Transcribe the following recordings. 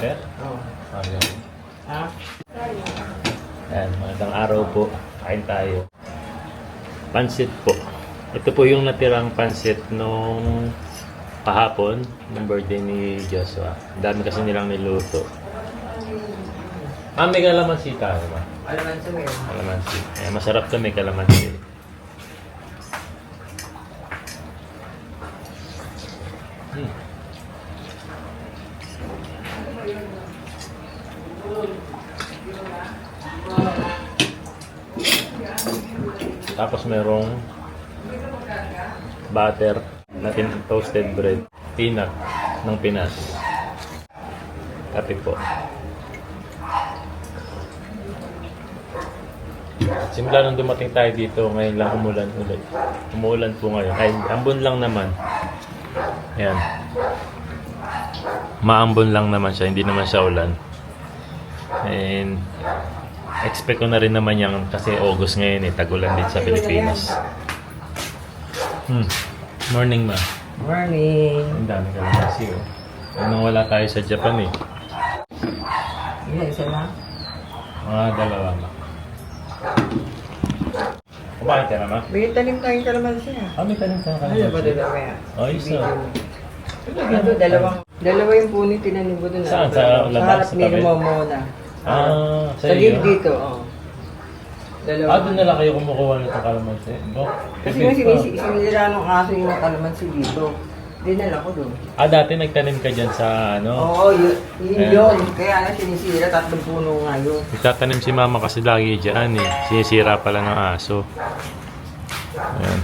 butter? Oo. Ayun. Ha? Ayan, magandang araw po. Kain tayo. Pansit po. Ito po yung natirang pansit nung kahapon, ng birthday ni Joshua. Ang dami kasi nilang niluto. May kalamansi tayo ba? Alamansi mo yun. Kalamansi. Ayan, masarap to, may kalamansi. Tapos merong butter na toasted bread, peanut ng Pinas. Kape po. Simula nung dumating tayo dito, ngayon lang umulan ulit. Umuulan po ngayon. Ay, ambon lang naman. Ayan. Maambon lang naman siya, hindi naman siya ulan. And expect ko na rin naman yan kasi August ngayon tag-ulan din sa Pilipinas. Morning ma. Morning. Ang dami ka lang kasi Anong wala tayo sa Japan Isa lang? Mga dalawa ma. Kumain ka na ma? May tanim tayong kalamansi ah. May tanim ka na Ano ba dalawa yan? isa. Ano, dalawa yung puno tinanim ko doon. Saan? Sa labas? Sa harap ni Momona. Sa Sa iyo? gilid dito, oo. Dalawa. Doon na lang kayo kumukuha nito kalamansi. Kasi nga sinisira ng aso yung kalamansi dito. Dinala ko doon. Dati nagtanim ka dyan sa Oo, yun yun. Kaya na sinisira, 3 puno nga yun. Itatanim si mama kasi lagi dyan Sinisira pala ng aso. Ayan.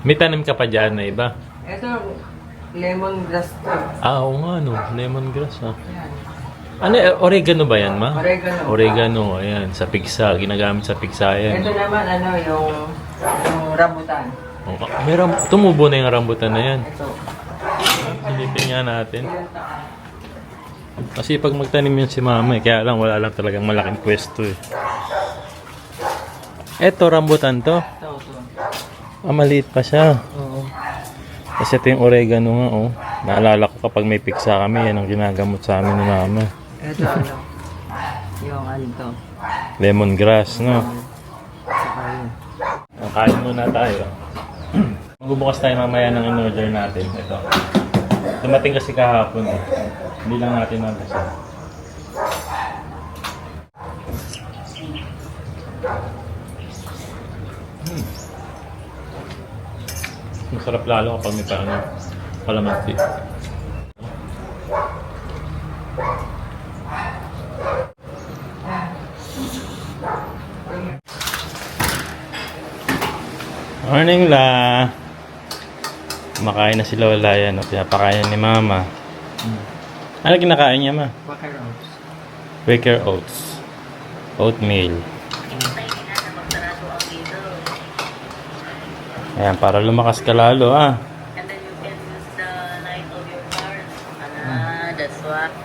May tanim ka pa dyan na iba? Ito, lemongrass to. Oo nga lemongrass Yan. Oregano ba yan ma? Oregano. Oregano, ayan. Sa pigsa, ginagamit sa pigsa yan. Ito naman, yung rambutan. Tumubo na yung rambutan na yan. Ito. Silipin nga natin. Kasi pag magtanim yun si mama kaya lang wala lang talagang malaking pwesto Eto, rambutan to. Ito. Maliit pa siya. Oo. Kasi ito yung oregano nga Naalala ko kapag may piksa kami, yan ang ginagamot sa amin ni mama. Ito yung to. Lemongrass, no? Saka yun. Kain muna tayo. Magbubukas tayo mamaya ng in-order natin. Ito. Dumating kasi kahapon Hindi lang natin nabasa. Masarap lalo kapag may kalamansi. Morning la. Makain na sila wala yan. Pinapakain ni mama. Ano kinakain niya ma? Quaker oats. Quaker oats. Oatmeal. Ayan, para lumakas ka lalo And then you can use the light of your car. That's what.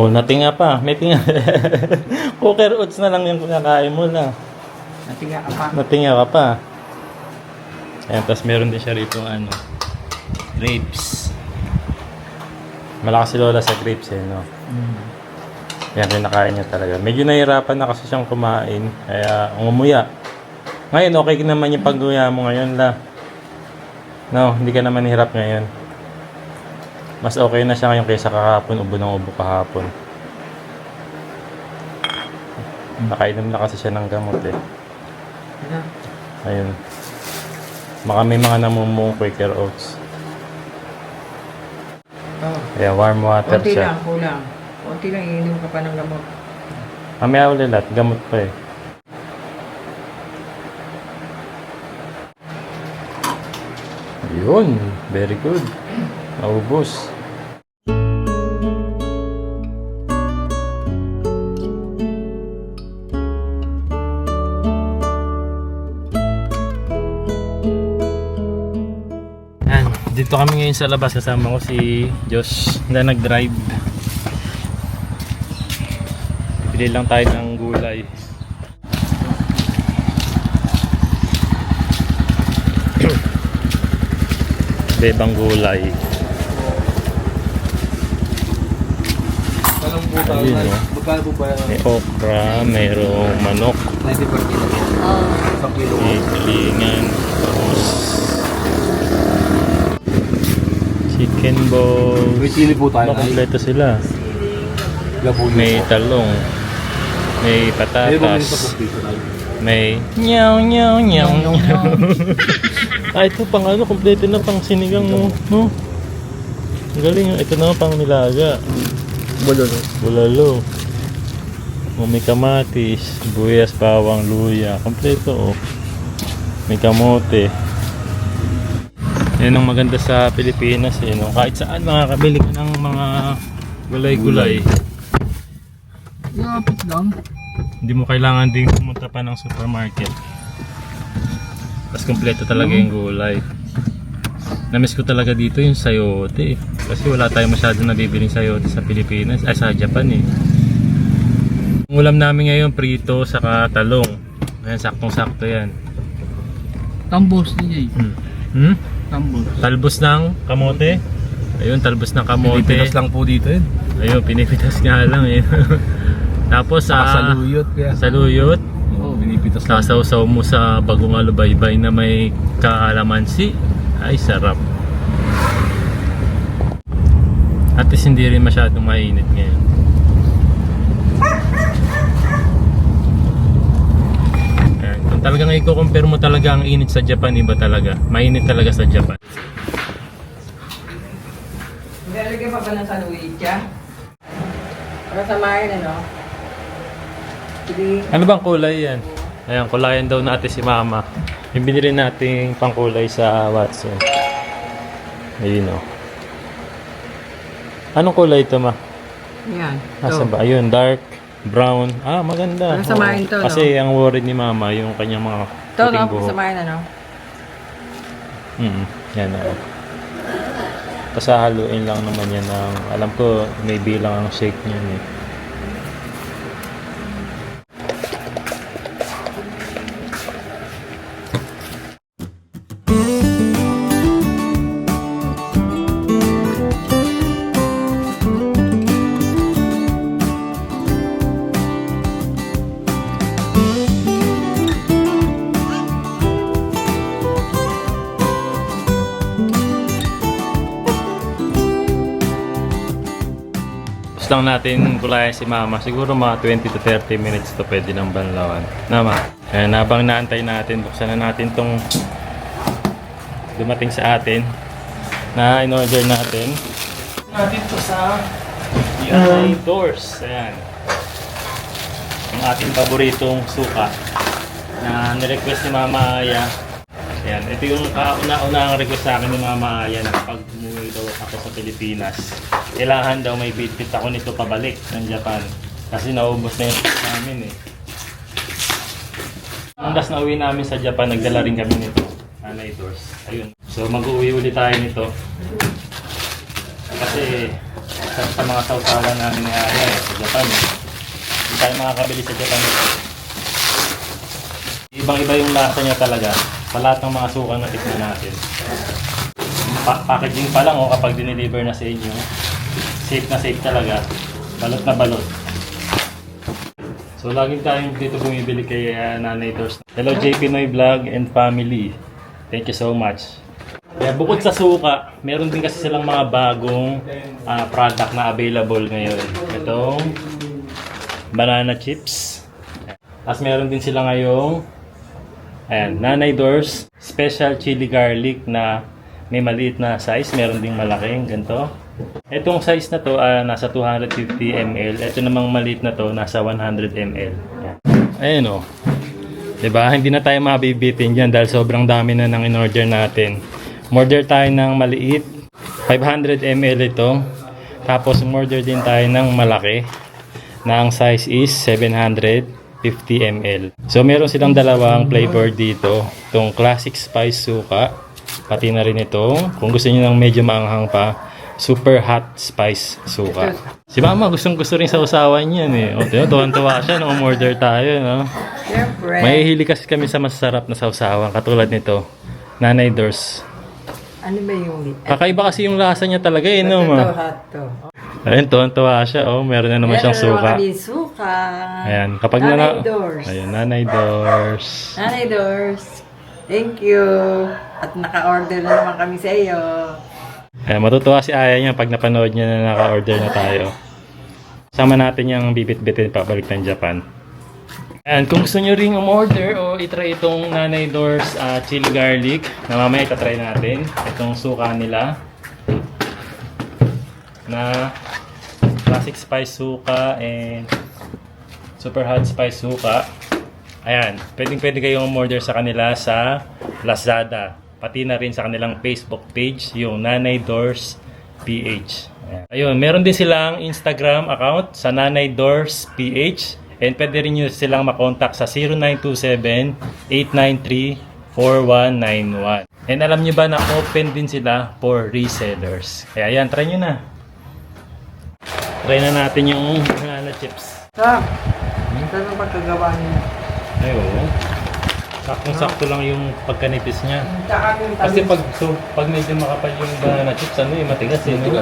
Natinga pa. May tinga. Quaker oats na lang yung kinakain mo na. Natinga ka pa. Natinga ka pa. Ayan, tapos meron din siya rito grapes. Malakas si Lola sa grapes no? Yan, kinakain niya talaga. Medyo nahihirapan na kasi siyang kumain. Kaya, ngumuya. Ngayon, okay naman yung pagguya mo ngayon la. No, hindi ka naman hirap ngayon. Mas okay na siya ngayon kaysa kahapon. Ubo ng ubo kahapon. Nakainom na kasi siya ng gamot Ayun. Baka may mga namumuong Quaker oats. Kaya warm water Kunti siya. lang, kulang. Kunti lang, iinom ka pa ng gamot. Mamaya ulit, gamot pa Yun, very good. Naubos. Dito kami ngayon sa labas, kasama ko si Josh na nag-drive. Bili lang tayo ng gulay. Bebang gulay. Ayun, no? Magkano po ba? May okra, mayroong manok, 90 per kilo. Isang kilo. may tulingan, tapos chicken balls. May chili po tayo. Kompleto sila. Labuyo May po. talong, may May bumili pa po patatas, dito tayo. may nyaw nyaw nyaw nyaw. Ah, ito pang ano, kompleto na pang sinigang mo, no? Ang galing, ito na pang nilaga. Bulalo. Bulalo. O, may kamatis, buyas, bawang, luya. Kompleto, oh. May kamote. Yan ang maganda sa Pilipinas, eh, no? Kahit saan makakabili ka ng mga gulay-gulay. Lapit lang. Hindi mo kailangan din pumunta pa ng supermarket. Tapos kompleto talaga yung gulay. Namiss ko talaga dito yung sayote, eh. Kasi wala tayong masyado nabibiling sayote sa Pilipinas, ay sa Japan, eh. Ang ulam namin ngayon prito saka talong. Ayan, saktong-sakto yan. Tambos niya eh. Hmm? Tambos. Talbos ng kamote. Ayun, talbos ng kamote. Pilipinas lang po dito yun. Ayun, pinipitas nga lang, eh. Tapos Saluyot kaya. saluyot. Oo, pinipitas lang. Sasaw-saw mo sa bagong alubaybay na may kaalamansi. Ay, sarap. At least hindi rin masyadong mainit ngayon. Ayan. Kung talagang i-compare mo talaga ang init sa Japan, iba talaga. Mainit talaga sa Japan. Nilalagyan pa ba ng saluwicha? Para samahin, ano? Sige. Ano bang kulay yan? Ayan, kulayan daw natin si Mama. Yung binili nating pangkulay sa Watson. Ayun, o. Anong kulay ito, Ma? Yan. Nasaan ba? Ayun, dark brown. Ah, maganda. Para samahin to, no? Kasi ang worry ni Mama, yung kanyang mga Ito, puting no? buhok. Samahin, ano? Yan, o. Tapos haluin lang naman yan ng, alam ko, may bilang ang shake niyan, eh. Lang natin kulayan si Mama. Siguro mga 20 to 30 minutes to pwede ng banlawan. Nama. Ayan, habang naantay natin, buksan na natin tong dumating sa atin na in-order natin. Natin to sa Yanay Doors. Ayan. Ang ating paboritong suka na nirequest ni Mama Aya. Ayan, ito yung kauna-unahang request sa akin ni Mama Aya na kapag umuwi daw ako sa Pilipinas, kailangan daw may bitbit ako nito pabalik ng Japan. Kasi naubos na yung stock namin, eh. Nung last na uwi namin sa Japan, nagdala rin kami nito. Yanay Doors. Ayun. So mag-uwi ulit tayo nito. Kasi sa mga sausawan namin ni Aya sa Japan, eh. Hindi tayo makakabili sa Japan nito. Ibang-iba yung lasa niya talaga. Sa lahat ng mga suka na tikman natin. Packaging pa lang, oh, kapag dineliver na sa inyo, safe na safe talaga. Balot na balot. So laging tayong dito bumibili kay Nanay Doors. Hello JP Noy Vlog and family. Thank you so much. Kaya bukod sa suka, meron din kasi silang mga bagong product na available ngayon. Itong banana chips. Tapos meron din sila ngayong Nanay Doors Special Chili Garlic na may maliit na size, meron ding malaking ganito. Itong size na to nasa 250 ml. Ito namang maliit na to nasa 100 ml. Ayan, oh. 'Di ba? Hindi na tayo mabibitin diyan dahil sobrang dami na ng in-order natin. Order tayo ng maliit, 500 ml ito. Tapos order din tayo ng malaki na ang size is 750 ml. So meron silang dalawang flavor dito. Itong classic spice suka, pati na rin itong, kung gusto niyo ng medyo maanghang pa, super hot spice suka. Si Mama gustong gusto rin sa usawan yan, eh. O, tuwan-tuwa siya nung umorder tayo, no? Siyempre. Mahihili kasi kami sa masarap na sausawan katulad nito, Nanay Doors. Ano ba yung... Kakaiba kasi yung lasa niya talaga, eh, no, Ito, Ma? hot to. Ayun, tuwan-tuwa siya. Oh, meron na naman siyang suka. Meron suka. Ayan, kapag Nanay Doors. Ayan, Nanay Doors. Nanay Doors. Thank you. At naka-order na naman kami sa iyo. Ayan, matutuwa si Aya niya pag napanood niya na naka-order na tayo. Sama natin yung bibit-bitin pabalik ng Japan. Ayan, kung gusto nyo ring umorder o itry itong Nanay Doors chili garlic, na mamaya itatry natin. Itong suka nila. Na classic spice suka and super hot spice suka. Ayan, pwede kayong umorder sa kanila sa Lazada. Pati na rin sa kanilang Facebook page, yung Nanay Doors PH. Ayan. Ayun, meron din silang Instagram account sa Nanay Doors PH. And pwede rin nyo silang makontak sa 0927-893-4191. And alam nyo ba na open din sila for resellers. Kaya ayan, try nyo na. Try na natin yung banana chips. Sarap. Sarap ang pagkagawa niya. Ay, oo. Saktong-sakto lang yung pagkanipis niya. Tsaka yung Kasi tamis. pag medyo makapal yung banana chips, matigas eh. No?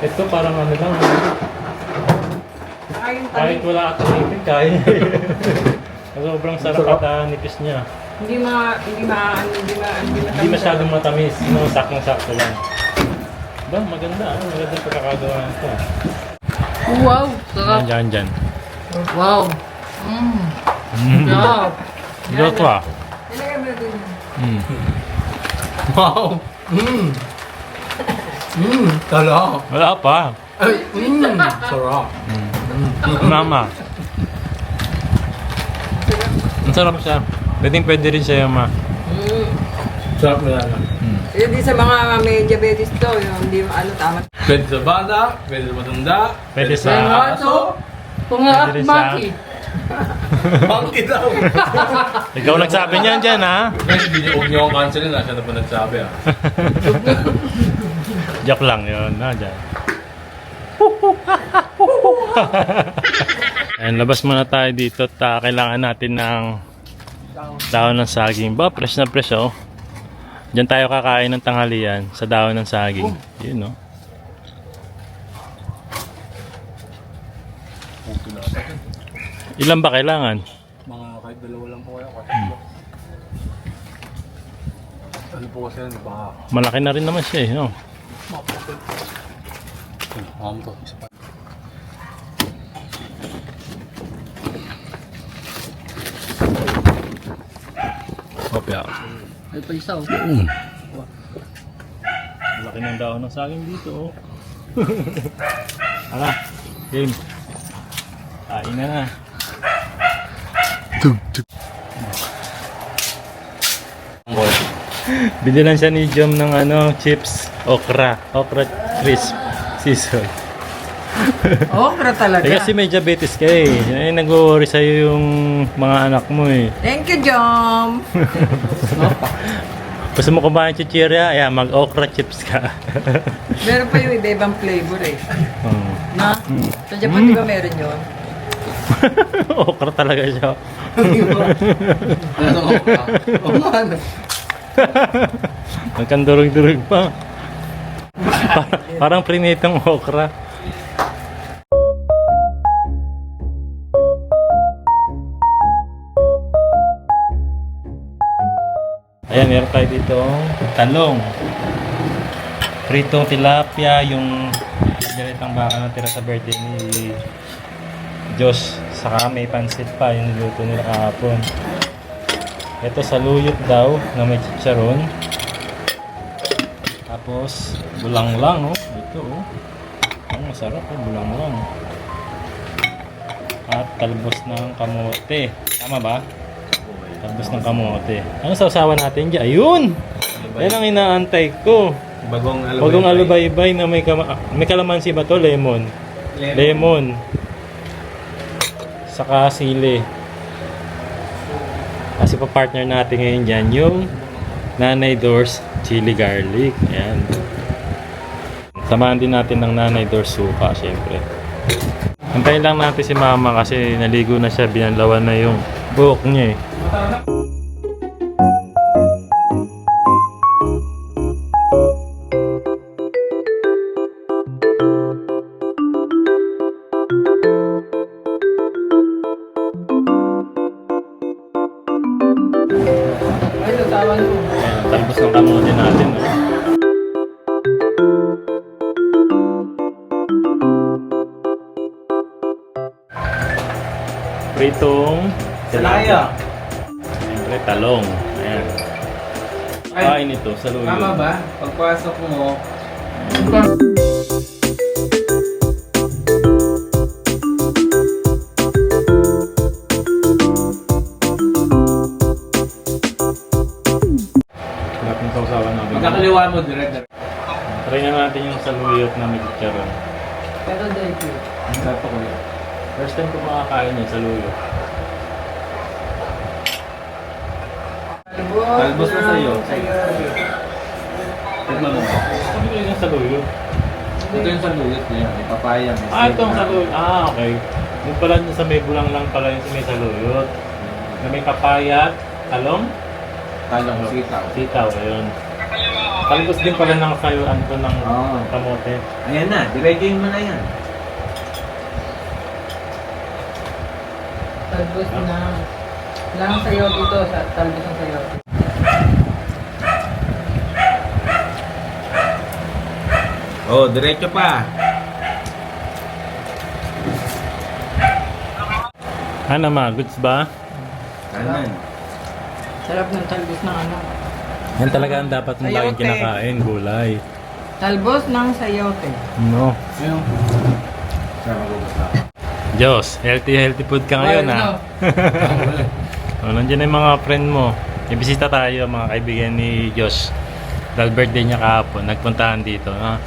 Ito parang ano lang. Tsaka yung Kahit tamis. wala akong ipin, kaya. Sobrang sarap at nipis niya. Hindi masyadong matamis. No, saktong-sakto lang. Ba, maganda. Maganda yung pagkakagawa nito. Wow! Sarap! Dyan. Wow! Sarap! Dito ah. Nilagay mo na din. Wow! Sarap! Wala pa. Ay! Sarap! Mama. Ang sarap siya. Pwede rin siya, ma. Sarap na lang. Yun din sa mga may diabetes to, yung hindi ano tama. Pwede sa bata, pwede sa matanda, Pwede sa aso, Pwede rin sa... monkey daw! Ikaw nagsabi niyan dyan, ha? Guys, huwag niyo akong cancelin na, siya na pa nagsabi ah. Joke lang yun, ha? Dyan. Ayan, labas muna tayo dito at kailangan natin ng dahon ng saging. Ba, fresh na fresh, oh. Diyan tayo kakain ng tanghalian sa dahon ng saging. Yun, no? Ilan ba kailangan? Mga kahit dalawa lang po kaya, kahit ano po kasi yan, baka Malaki na rin naman siya, eh, no? to, isa pa. Kopya. Ay pa isa oh. Laki ng dahon ng saging dito, oh. Ala, game. Kain na. Binilan siya ni Jom ng chips, okra crisp season. Okra talaga. Eh kasi may diabetes ka eh. Nag-worry sa'yo yung mga anak mo eh. Thank you, Jom. Gusto mo kumain chichirya? Ayan, mag-okra chips ka. Meron pa yung iba-ibang flavor eh. Hmm. Na? Sa Japan, di ba meron yun? Okra talaga siya. Ano ka? Oo nga ano. Nagkandurog-durog pa. Parang prinitong okra. Ayan, meron tayo dito talong. Pritong tilapia, yung diretang baka na tira sa birthday ni Josh. Saka may pansit pa, yung niluto nila kahapon. Ito saluyot daw na may chicharon. Tapos bulanglang, oh. Ito, oh. Ang masarap, oh. Bulanglang. At talbos ng kamote. Tama ba? Talbos ng kamote. Ano sausawan natin dyan? Ayun! Yan ang inaantay ko. Bagong alubaybay na may kalamansi ba to? Lemon. Lemon. Saka sili. Kasi pa-partner natin ngayon dyan yung Nanay Doors Chili Garlic. Ayan. Samahan din natin ng Nanay Doors suka, syempre. Antayin lang natin si Mama kasi naligo na siya, binanlawan na yung buhok niya eh. Pritong Salaya. siyempre talong. Ayan. Kain ito sa luyo. Tama ba? Pagpasok mo, Sarap ng sausawan namin. magkakaliwa mo direct. Try na natin yung saluyot na may chicharon. Pero dahil ko. Ang sarap ko yun. First time ko makakain yung saluyot. Talbos na sa'yo. Tignan mo. Sabi ko yung saluyot. Ito yung saluyot niya. May papaya. May Ah, ito ang sitaw. saluyot. Ah, okay. Yung pala sa may bulang lang pala yung may saluyot. Na may papaya, talong, Talong, sitaw. sitaw, ayun. Talbos din pala ng sayuan ko ng Oo. kamote. Ayan na, diretsuhin mo na yan. Talbos na. Lang sayo dito sa talbos ng sayo. Oh, diretso pa. Ano ma, goods ba? Kanan. Sarap ng talbos ng ano. Yan talaga ang dapat mong laging Sayote. kinakain, gulay. Talbos ng sayote. No. Ayun. Sama ko ba? Diyos, healthy food ka ngayon ha. Oh, nandiyan na yung mga friend mo. Ibisita tayo mga kaibigan ni Josh. Dahil birthday niya kahapon, nagpuntahan dito. Ha?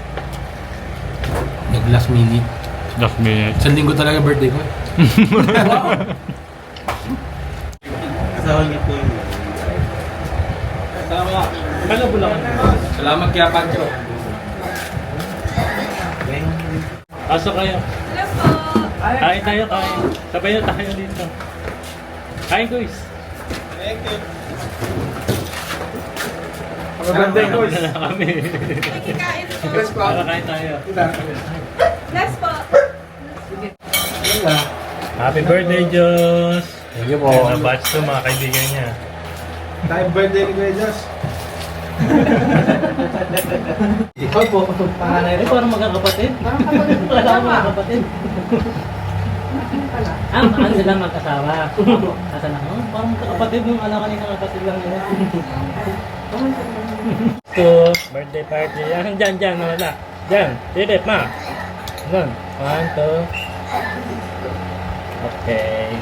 Nag-last minute. Last minute. Isang linggo talaga birthday ko. Kasama niyo po yun. Tama. Kano bulangan? Salamat kaya Pancho. Pasok kayo. Kain tayo, kain. Sabay na tayo dito. Kain, guys. Magandang Kain na kami. Let's go. Para kain tayo. Last po. Happy birthday, Josh! Thank you po. Ayan na batch to mga kaibigan niya. Time birthday ni Kuya Josh. Ikaw po. Panganay rin. Parang magkakapatid. Parang kapatid mo Wala akong ba? magkakapatid. Ano sila magkasawa? Asan ako? Parang magkakapatid nung alam kanina kapatid lang nila. So, birthday party. Yan, dyan, wala. Dyan, silip ma. Yan, 1, 2. Okay.